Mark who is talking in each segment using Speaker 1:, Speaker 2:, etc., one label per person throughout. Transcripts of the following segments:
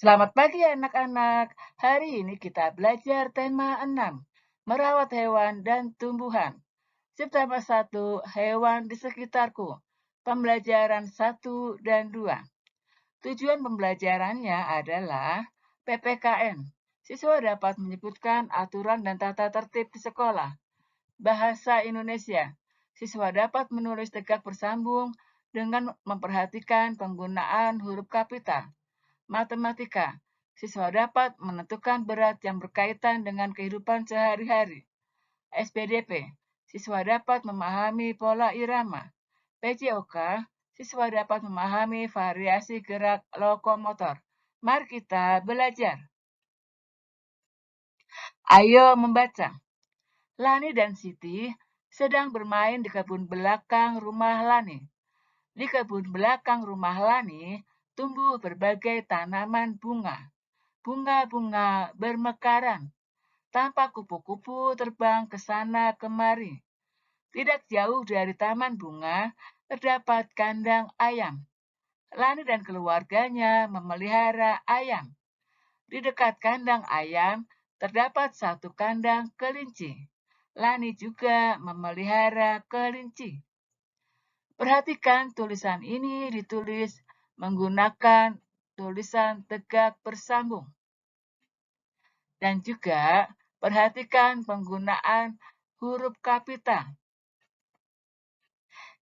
Speaker 1: Selamat pagi anak-anak. Hari ini kita belajar tema 6, merawat hewan dan tumbuhan. Subtema 1, hewan di sekitarku. Pembelajaran 1 dan 2. Tujuan pembelajarannya adalah PPKN. Siswa dapat menyebutkan aturan dan tata tertib di sekolah. Bahasa Indonesia. Siswa dapat menulis tegak bersambung dengan memperhatikan penggunaan huruf kapital. Matematika. Siswa dapat menentukan berat yang berkaitan dengan kehidupan sehari-hari. SPDP. Siswa dapat memahami pola irama. PJOK. Siswa dapat memahami variasi gerak lokomotor. Mari kita belajar. Ayo membaca. Lani dan Siti sedang bermain di kebun belakang rumah Lani. Di kebun belakang rumah Lani tumbuh berbagai tanaman bunga. Bunga-bunga bermekaran. Tampak kupu-kupu terbang ke sana kemari. Tidak jauh dari taman bunga terdapat kandang ayam. Lani dan keluarganya memelihara ayam. Di dekat kandang ayam terdapat satu kandang kelinci. Lani juga memelihara kelinci. Perhatikan tulisan ini ditulis menggunakan tulisan tegak bersambung. Dan juga perhatikan penggunaan huruf kapital.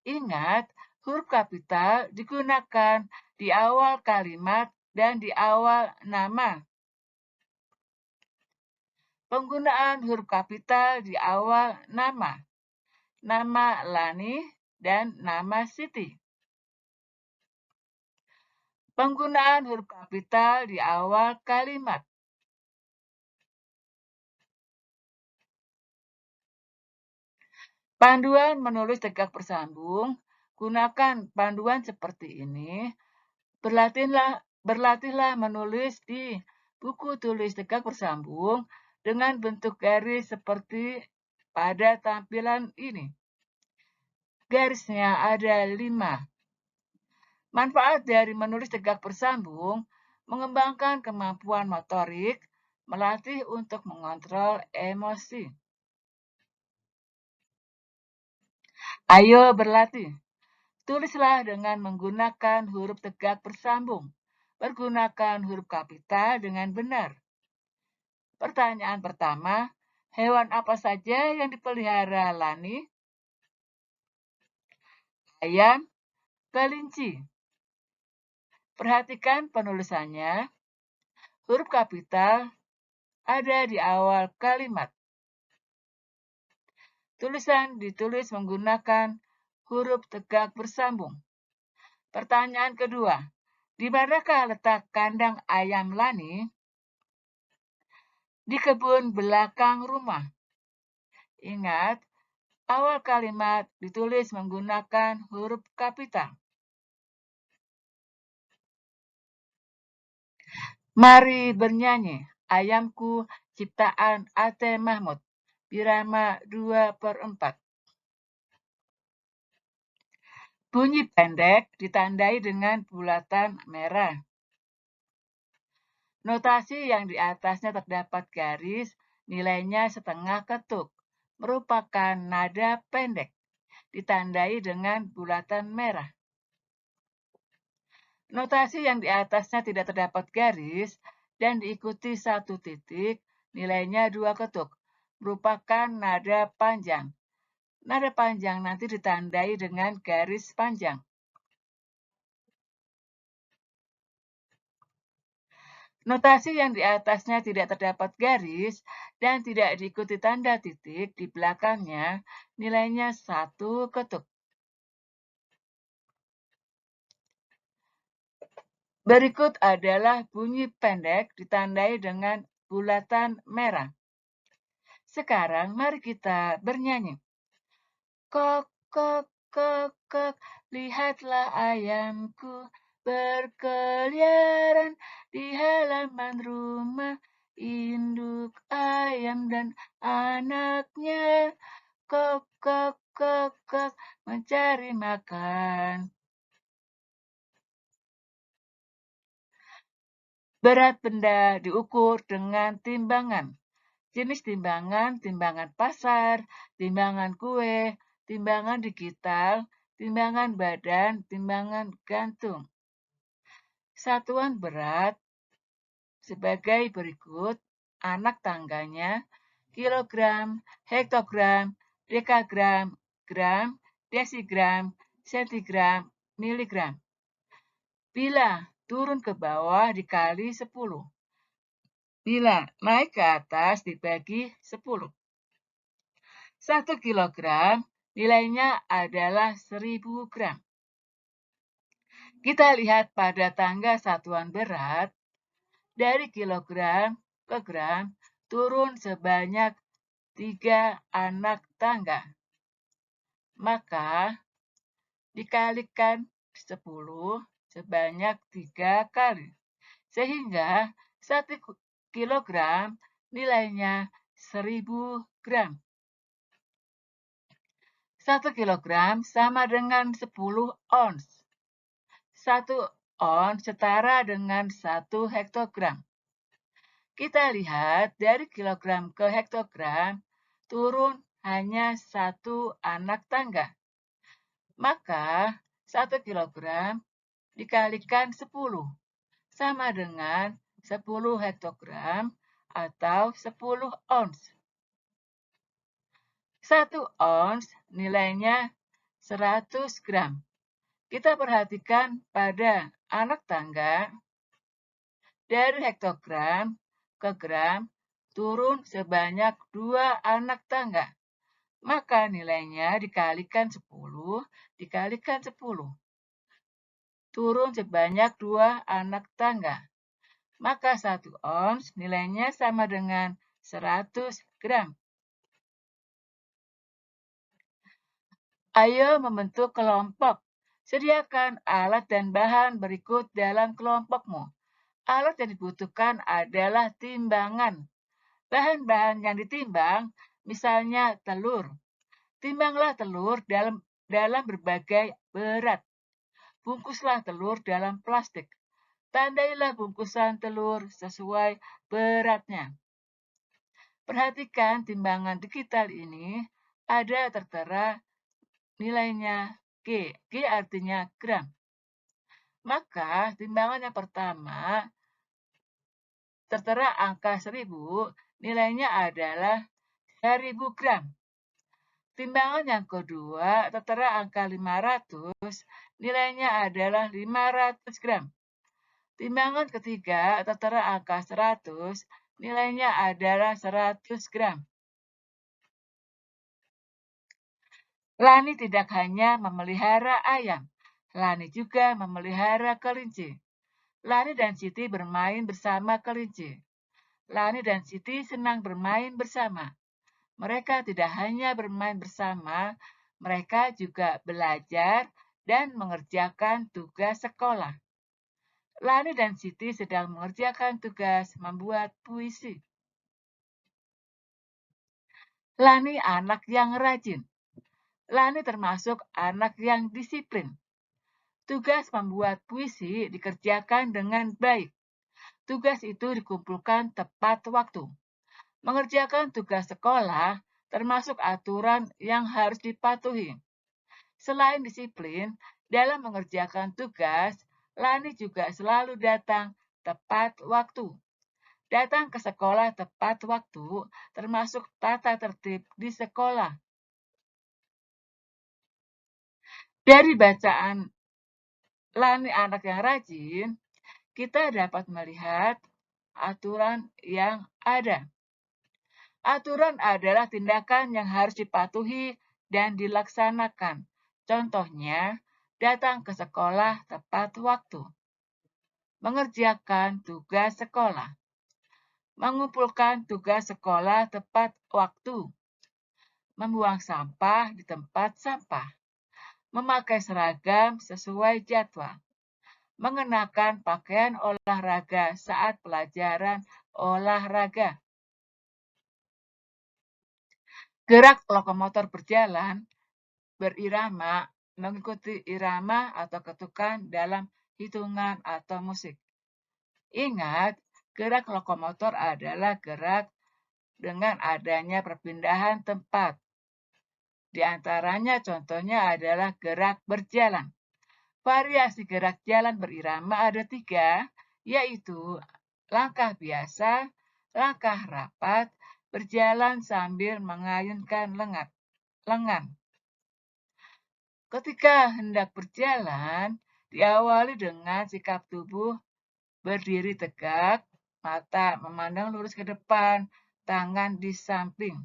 Speaker 1: Ingat, huruf kapital digunakan di awal kalimat dan di awal nama. Penggunaan huruf kapital di awal nama. Nama Lani dan nama Siti. Penggunaan huruf kapital di awal kalimat. Panduan menulis tegak bersambung. Gunakan panduan seperti ini. Berlatihlah menulis di buku tulis tegak bersambung dengan bentuk garis seperti pada tampilan ini. Garisnya ada 5. Manfaat dari menulis tegak bersambung, mengembangkan kemampuan motorik, melatih untuk mengontrol emosi. Ayo berlatih. Tulislah dengan menggunakan huruf tegak bersambung. Pergunakan huruf kapital dengan benar. Pertanyaan pertama, hewan apa saja yang dipelihara Lani? Ayam, kelinci. Perhatikan penulisannya. Huruf kapital ada di awal kalimat. Tulisan ditulis menggunakan huruf tegak bersambung. Pertanyaan kedua, di manakah letak kandang ayam Lani? Di kebun belakang rumah. Ingat, awal kalimat ditulis menggunakan huruf kapital. Mari bernyanyi, ayamku ciptaan Ate Mahmud. Birama 2/4. Bunyi pendek ditandai dengan bulatan merah. Notasi yang di atasnya terdapat garis, nilainya setengah ketuk, merupakan nada pendek, ditandai dengan bulatan merah. Notasi yang di atasnya tidak terdapat garis dan diikuti satu titik, nilainya 2 ketuk, merupakan nada panjang. Nada panjang nanti ditandai dengan garis panjang. Notasi yang di atasnya tidak terdapat garis dan tidak diikuti tanda titik di belakangnya, nilainya 1 ketuk. Berikut adalah bunyi pendek ditandai dengan bulatan merah. Sekarang mari kita bernyanyi. Kok, kok, kok, kok, lihatlah ayamku berkeliaran di halaman rumah, induk ayam dan anaknya. Kok, kok, kok, kok, mencari makan. Berat benda diukur dengan timbangan. Jenis timbangan, timbangan pasar, timbangan kue, timbangan digital, timbangan badan, timbangan gantung. Satuan berat sebagai berikut: anak tangganya, kilogram, hektogram, dekagram, gram, desigram, sentigram, miligram. Bila turun ke bawah dikali 10. Bila naik ke atas dibagi 10. 1 kilogram nilainya adalah 1000 gram. Kita lihat pada tangga satuan berat, dari kilogram ke gram turun sebanyak 3 anak tangga. Maka dikalikan 10 sebanyak 3 kali. Sehingga 1 kilogram nilainya 1000 gram. 1 kilogram sama dengan 10 ons. 1 ons setara dengan 1 hektogram. Kita lihat dari kilogram ke hektogram turun hanya 1 anak tangga. Maka 1 kilogram dikalikan 10 sama dengan 10 hektogram atau 10 ons. 1 ons nilainya 100 gram. Kita perhatikan pada anak tangga, dari hektogram ke gram turun sebanyak 2 anak tangga. Maka nilainya dikalikan 10 dikalikan 10. Turun sebanyak 2 anak tangga. Maka 1 ons nilainya sama dengan 100 gram. Ayo membentuk kelompok. Sediakan alat dan bahan berikut dalam kelompokmu. Alat yang dibutuhkan adalah timbangan. Bahan-bahan yang ditimbang, misalnya telur. Timbanglah telur dalam berbagai berat. Bungkuslah telur dalam plastik. Tandailah bungkusan telur sesuai beratnya. Perhatikan timbangan digital ini ada tertera nilainya G. G artinya gram. Maka timbangan yang pertama tertera angka 1000, nilainya adalah 1000 gram. Timbangan yang kedua tertera angka 500, nilainya adalah 500 gram. Timbangan ketiga tertera angka 100, nilainya adalah 100 gram. Lani tidak hanya memelihara ayam, Lani juga memelihara kelinci. Lani dan Siti bermain bersama kelinci. Lani dan Siti senang bermain bersama. Mereka tidak hanya bermain bersama, mereka juga belajar dan mengerjakan tugas sekolah. Lani dan Siti sedang mengerjakan tugas membuat puisi. Lani anak yang rajin. Lani termasuk anak yang disiplin. Tugas membuat puisi dikerjakan dengan baik. Tugas itu dikumpulkan tepat waktu. Mengerjakan tugas sekolah termasuk aturan yang harus dipatuhi. Selain disiplin dalam mengerjakan tugas, Lani juga selalu datang tepat waktu. Datang ke sekolah tepat waktu termasuk tata tertib di sekolah. Dari bacaan Lani anak yang rajin, kita dapat melihat aturan yang ada. Aturan adalah tindakan yang harus dipatuhi dan dilaksanakan. Contohnya, datang ke sekolah tepat waktu, mengerjakan tugas sekolah, mengumpulkan tugas sekolah tepat waktu, membuang sampah di tempat sampah, memakai seragam sesuai jadwal, mengenakan pakaian olahraga saat pelajaran olahraga. Gerak lokomotor berjalan berirama mengikuti irama atau ketukan dalam hitungan atau musik. Ingat, gerak lokomotor adalah gerak dengan adanya perpindahan tempat. Di antaranya contohnya adalah gerak berjalan. Variasi gerak jalan berirama ada 3, yaitu langkah biasa, langkah rapat, berjalan sambil mengayunkan lengan. Ketika hendak berjalan, diawali dengan sikap tubuh berdiri tegak, mata memandang lurus ke depan, tangan di samping.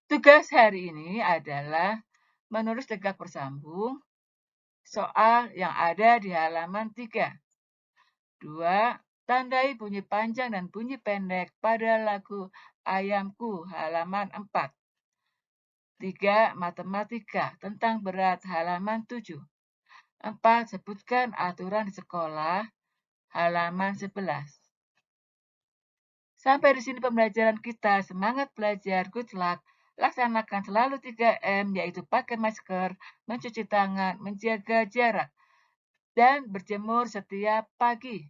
Speaker 1: Tugas hari ini adalah menulis tegak bersambung soal yang ada di halaman 3. 2. Tandai bunyi panjang dan bunyi pendek pada lagu Ayamku halaman 4. 3. Matematika tentang berat halaman 7. 4. Sebutkan aturan di sekolah halaman 11. Sampai di sini pembelajaran kita. Semangat belajar, good luck. Laksanakan selalu 3M, yaitu pakai masker, mencuci tangan, menjaga jarak, dan berjemur setiap pagi.